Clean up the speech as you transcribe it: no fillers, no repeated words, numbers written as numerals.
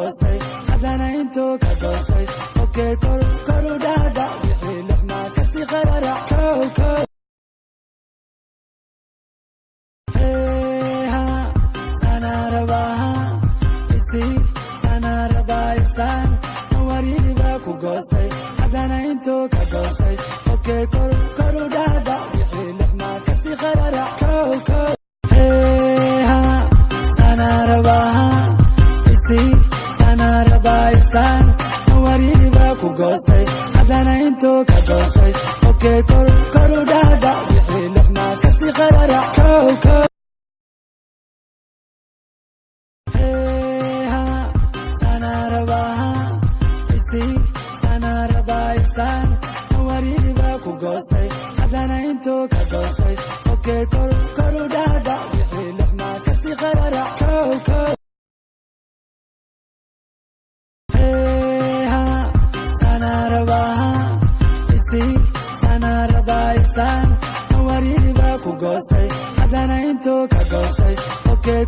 goostay hadana into ka goostay okay koru dada wixii luxma ka si qarara kow sanarabahan wariba ku goostay hadana into ka goostay okay koru dada wixii luxma ka si qarara kow sanarabahan sanarabahan wariba ku goostay hadana into ka goostay okay koru dada wixii luxma ka si qarara kow sanarabahan wariba ku goostay hadana into ka goostay okay koru dada wixii luxma ka si qarara kow sanarabahan wariba ku goostay hadana into ka goostay okay